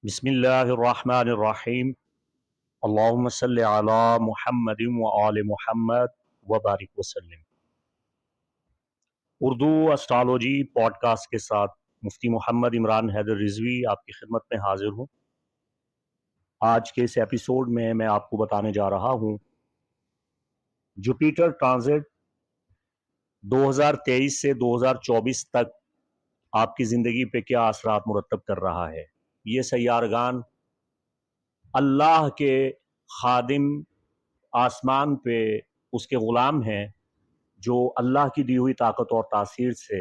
बिस्मिल्लाहिर्रहमानिर्रहीम। अल्लाहुम्मा सल्लि अला मुहम्मदिन व आले मुहम्मद व बारिक वसल्लम। उर्दू एस्ट्रोलॉजी पॉडकास्ट के साथ मुफ्ती मोहम्मद इमरान हैदर रिजवी आपकी खिदमत में हाजिर हूँ। आज के इस एपिसोड में मैं आपको बताने जा रहा हूँ जुपिटर ट्रांजिट 2023 से 2024 तक आपकी ज़िंदगी पे क्या असरात मुरतब कर रहा है। ये सैयारगान अल्लाह के खादिम आसमान पे उसके ग़ुलाम हैं जो अल्लाह की दी हुई ताकत और तासीर से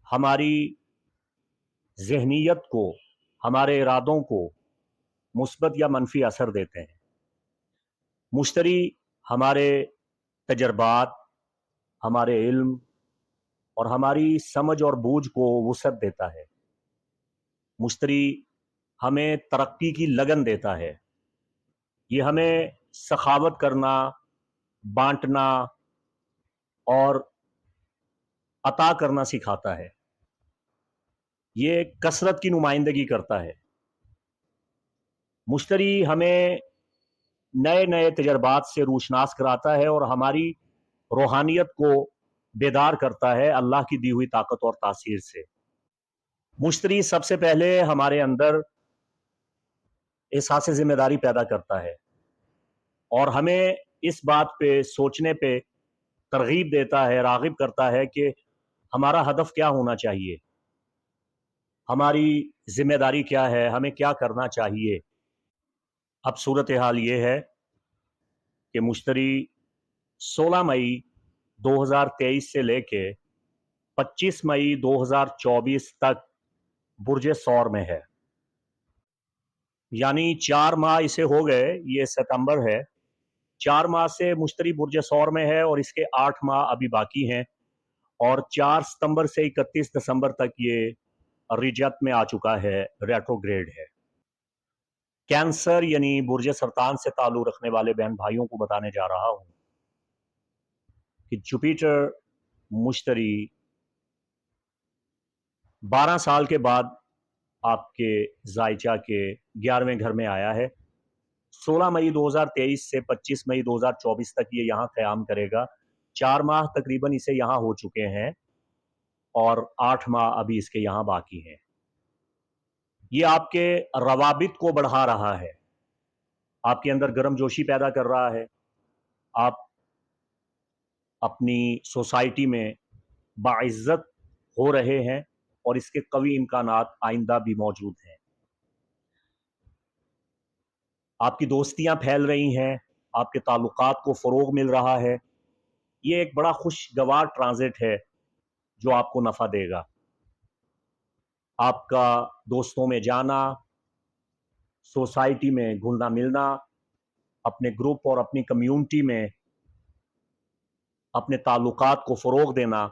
हमारी ज़हनीयत को, हमारे इरादों को मुस्बत या मनफी असर देते हैं। मुश्तरी हमारे तजर्बात, हमारे इल्म और हमारी समझ और बूझ को वुसअत देता है। मुश्तरी हमें तरक्की की लगन देता है। ये हमें सखावत करना, बांटना और अता करना सिखाता है। ये कसरत की नुमाइंदगी करता है। मुश्तरी हमें नए नए तजर्बात से रूशनास कराता है और हमारी रूहानियत को बेदार करता है अल्लाह की दी हुई ताकत और तासीर से। मुश्तरी सबसे पहले हमारे अंदर एहसास जिम्मेदारी पैदा करता है और हमें इस बात पे सोचने पे तरगीब देता है, राग़िब करता है कि हमारा हदफ क्या होना चाहिए, हमारी जिम्मेदारी क्या है, हमें क्या करना चाहिए। अब सूरत हाल ये है कि मुश्तरी 16 मई 2023 से लेके 25 मई 2024 तक बुर्ज सौर में है। यानी 4 माह इसे हो गए, ये सितंबर है। 4 माह से मुश्तरी बुर्ज सौर में है और इसके 8 माह अभी बाकी हैं और 4 सितंबर से 31 दिसंबर तक ये रिजत में आ चुका है, रेट्रोग्रेड है। कैंसर यानी बुर्ज सरतान से ताल्लुक़ रखने वाले बहन भाइयों को बताने जा रहा हूँ कि जुपिटर मुश्तरी 12 साल के बाद आपके जायचा के 11वें घर में आया है। 16 मई 2023 से 25 मई 2024 तक ये यहाँ क़याम करेगा। 4 माह तकरीबन इसे यहाँ हो चुके हैं और 8 माह अभी इसके यहाँ बाकी हैं। ये आपके रवाबित को बढ़ा रहा है, आपके अंदर गर्मजोशी पैदा कर रहा है। आप अपनी सोसाइटी में बाइज़्ज़त हो रहे हैं और इसके कवी इम्कानात आइंदा भी मौजूद हैं। आपकी दोस्तियां फैल रही हैं, आपके ताल्लुकात को फ़रोग़ मिल रहा है। ये एक बड़ा खुशगवार ट्रांजिट है जो आपको नफ़ा देगा। आपका दोस्तों में जाना, सोसाइटी में घुलना मिलना, अपने ग्रुप और अपनी कम्युनिटी में अपने ताल्लुकात को फ़रोग़ देना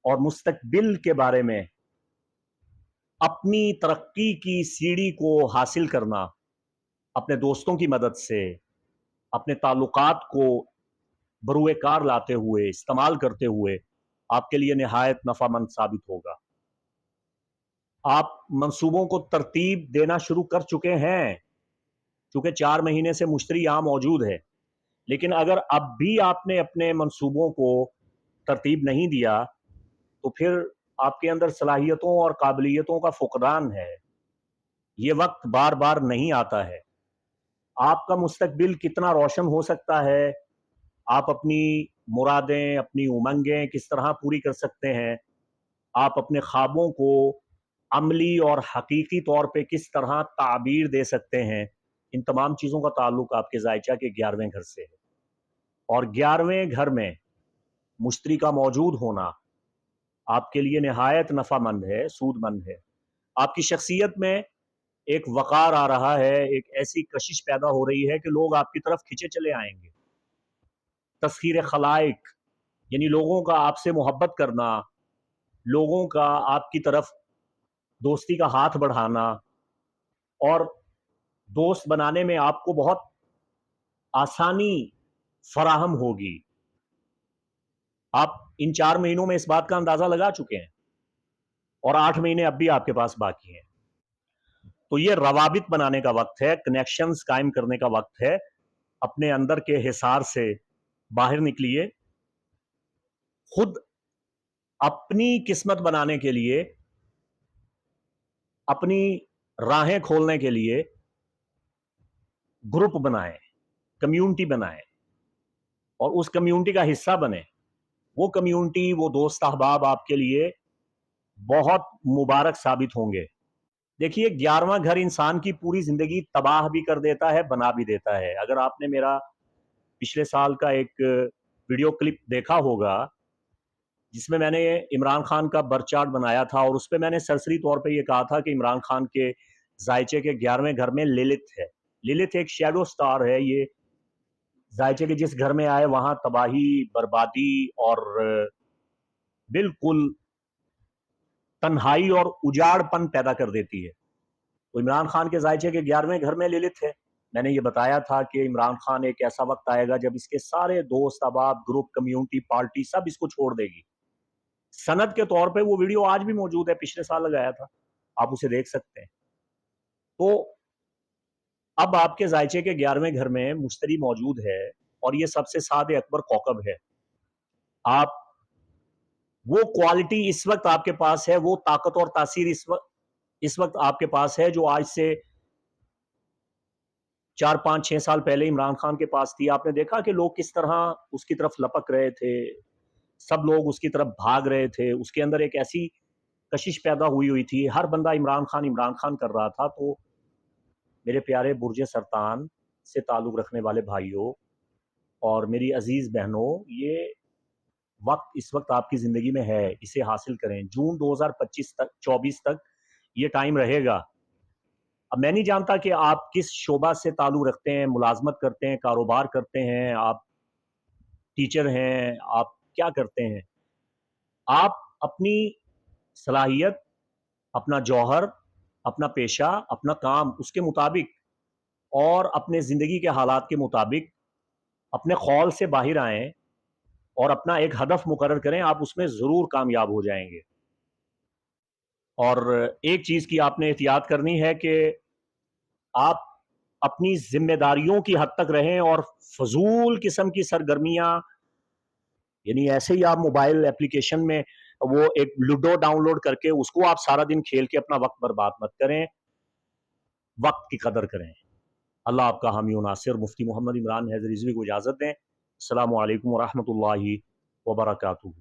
और मुस्तक़बिल के बारे में अपनी तरक्की की सीढ़ी को हासिल करना, अपने दोस्तों की मदद से अपने ताल्लुकात को बरूए कार लाते हुए, इस्तेमाल करते हुए आपके लिए निहायत नफ़ामंद साबित होगा। आप मंसूबों को तरतीब देना शुरू कर चुके हैं, चूँकि 4 महीने से मुश्तरी यहाँ मौजूद है। लेकिन अगर अब भी आपने अपने मंसूबों को तरतीब नहीं दिया, तो फिर आपके अंदर सलाहियतों और काबिलियतों का फ़ुक़दान है। ये वक़्त बार-बार नहीं आता है। आपका मुस्तक़बिल कितना रोशन हो सकता है, आप अपनी मुरादें, अपनी उमंगें किस तरह पूरी कर सकते हैं, आप अपने ख्वाबों को अमली और हकीकी तौर पे किस तरह ताबीर दे सकते हैं, इन तमाम चीज़ों का ताल्लुक़ आपके जायचा के 11वें घर से है। और 11वें घर में मुश्तरी का मौजूद होना आपके लिए निहायत नफ़ामंद है, सूदमंद है। आपकी शख्सियत में एक वक़ार आ रहा है, एक ऐसी कशिश पैदा हो रही है कि लोग आपकी तरफ खिंचे चले आएँगे। तस्ख़ीर खलाइक यानी लोगों का आपसे मोहब्बत करना, लोगों का आपकी तरफ दोस्ती का हाथ बढ़ाना और दोस्त बनाने में आपको बहुत आसानी फ़राहम होगी। आप इन 4 महीनों में इस बात का अंदाज़ा लगा चुके हैं और 8 महीने अब भी आपके पास बाकी हैं। तो ये रवाबित बनाने का वक्त है, कनेक्शंस कायम करने का वक्त है। अपने अंदर के हिसार से बाहर निकलिए, खुद अपनी किस्मत बनाने के लिए, अपनी राहें खोलने के लिए ग्रुप बनाएं, कम्युनिटी बनाएं और उस कम्युनिटी का हिस्सा बने। वो कम्युनिटी, वो दोस्त अहबाब आपके लिए बहुत मुबारक साबित होंगे। देखिए, 11वां घर इंसान की पूरी जिंदगी तबाह भी कर देता है, बना भी देता है। अगर आपने मेरा पिछले साल का एक वीडियो क्लिप देखा होगा जिसमें मैंने इमरान खान का बर्थ चार्ट बनाया था और उस पे मैंने सरसरी तौर पे ये कहा था कि इमरान खान के जायचे के 11वें घर में लिलित है। लिलित एक शैडो स्टार है। ये जायचे के जिस घर में आए वहां तबाही, बर्बादी और बिल्कुल तन्हाई और उजाड़पन पैदा कर देती है। तो इमरान खान के जायचे के 11वें घर में लिलित है। मैंने ये बताया था कि इमरान खान एक ऐसा वक्त आएगा जब इसके सारे दोस्त अहबाब, ग्रुप, कम्युनिटी, पार्टी सब इसको छोड़ देगी। सनद के तौर पे वो वीडियो आज भी मौजूद है, पिछले साल लगाया था, आप उसे देख सकते हैं। तो अब आपके जायचे के 11वें घर में मुश्तरी मौजूद है और ये सबसे सादे अकबर कौकब है। आप वो क्वालिटी इस वक्त आपके पास है, वो ताकत और तासीर इस वक्त आपके पास है जो आज से 4, 5, 6 साल पहले इमरान खान के पास थी। आपने देखा कि लोग किस तरह उसकी तरफ लपक रहे थे, सब लोग उसकी तरफ भाग रहे थे। उसके अंदर एक ऐसी कशिश पैदा हुई थी, हर बंदा इमरान खान कर रहा था। तो मेरे प्यारे बुर्ज सरतान से ताल्लुक़ रखने वाले भाइयों और मेरी अजीज़ बहनों, ये वक्त इस वक्त आपकी ज़िंदगी में है, इसे हासिल करें। जून 2025 तक, 24 तक ये टाइम रहेगा। अब मैं नहीं जानता कि आप किस शोबा से ताल्लुक़ रखते हैं, मुलाज़मत करते हैं, कारोबार करते हैं, आप टीचर हैं, आप क्या करते हैं? आप अपनी सलाहियत, अपना जौहर, अपना पेशा, अपना काम, उसके मुताबिक और अपने ज़िंदगी के हालात के मुताबिक अपने खौल से बाहर आएँ और अपना एक हदफ मुकर्रर करें, आप उसमें ज़रूर कामयाब हो जाएँगे। और एक चीज़ की आपने एहतियात करनी है कि आप अपनी ज़िम्मेदारियों की हद तक रहें और फ़ज़ूल किस्म की सरगर्मियाँ, यानी ऐसे ही आप मोबाइल एप्लीकेशन में वो एक लूडो डाउनलोड करके उसको आप सारा दिन खेल के अपना वक्त बर्बाद मत करें, वक्त की कदर करें। अल्लाह आपका हामी व नासिर। मुफ्ती मोहम्मद इमरान हैदर रिज़वी को इजाज़त दें। अस्सलामु अलैकुम व रहमतुल्लाहि व बरकातुहू।